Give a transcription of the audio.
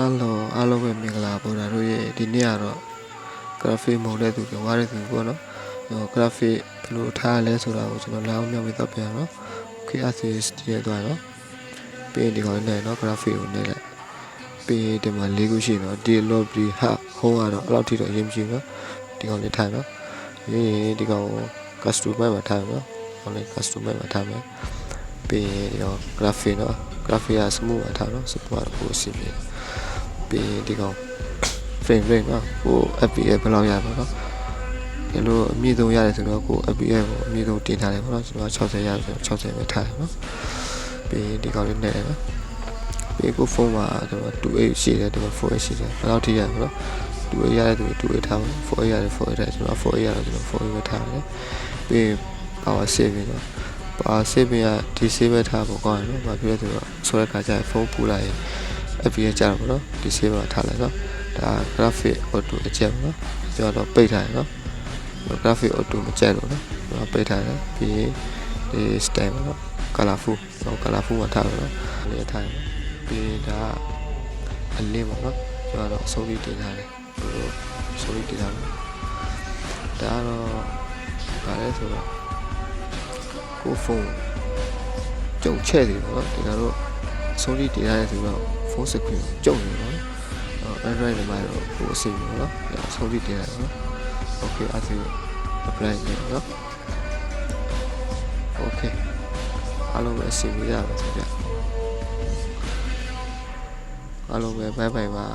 Hello အားလုံးပဲမင်္ဂလာပါတို့ရဲ့ဒီနေ့ကတော့ graphic မုံတဲ့သူကဝါတဲ့သူပေါ့နော် graphic ဘယ်လိုထားရလဲဆိုတာကိုကျွန်တော်လာအောင်မြောက်ပြီးတော့ပြန်နော် okay assist ရဲ့သွားနော်ပြီးဒီကောင်နဲ့နော် graphic ကိုနဲ့လိုက်ပြီးဒီမှာ၄ခုရှိနော်ဒီ lobby ဟာ home ကတော့အဲ့လောက်ထိတော့အရင်မရှိဘူးနော်ဒီကောင်လေးထားနော်ဒီကောင်ကို customer မှာထားနော်ဟောလေ customer မှာထားမယ်ပြီးဒီကောင် graphic နော် graphic က smooth မှာထားနော် smooth ကတော့ပိုအဆင်ပြေပြီးဒီကောင် frame rate နော်ကို fps ဘယ်လောက်ရပါတော့ဒီလိုအမြင့်ဆုံးရတယ်ဆိုတော့ကို fps ကိုအမြင့်ဆုံးတင်ထားတယ်ပေါ့နော်ကျွန်တော်60ရဆိုတော့60ပဲထားတယ်နော်ပြီးဒီကောင်လေးနဲ့နော်ပြီးကိုဖုန်းမှာကျွန်တော်28ရှိတယ်ဒီမှာ4ရှိတယ်ဘယ်လောက်ထိရပါတော့28ရတယ်သူ28ထားပါ4ရတယ်4ရတယ်ကျွန်တော်4ရတော့ကျွန်တော်4ပဲထားတယ်ပြီး power saving နော် power saving ကဒီ save ပဲထားဖို့ကောင်းတယ်နော်ဘာဖြစ်လဲဆိုတော့ဆိုတဲ့ခါကျဖုန်းပူလာရင် fps ကြတော့ပေါ့နော်ဒီ save မှာထားလိုက်နော်ဒါ graphic auto အကျက်ပေါ့နော်ကျွန်တော်ပိတ်ထားတယ်နော် graphic auto မကျက်လို့နော်ကျွန်တော်ပိတ်ထားတယ်ပြီးဒီ style ပေါ့နော် colorful တော့ colorful မှာထားတယ်နော်လေးထားတယ်ပြီးဒါအလင်းပေါ့နော်ကျွန်တော်အစိုးရတင်ထားတယ်ဘယ်လိုအစိုးရတင်ထားလဲဒါတော့ဗါလဲဆိုတော့ကိုဖုန်းကြုံချဲ့တယ်ပေါ့နော်ဒီကတော့အစိုးရတင်ထားတယ်ဆိုတော့ဖုန်း screen ကြုံနေပေါ့နော်Android တွေမှာတော့ဟိုအဆင်ပြေနော်အဆုံးထိတင်ရတယ်နော် Okay အဲ့ဒါ apply နေနော် Okay အားလုံးပဲအဆင်ပြေရပါစေဗျအားလုံးပဲ bye bye ပါ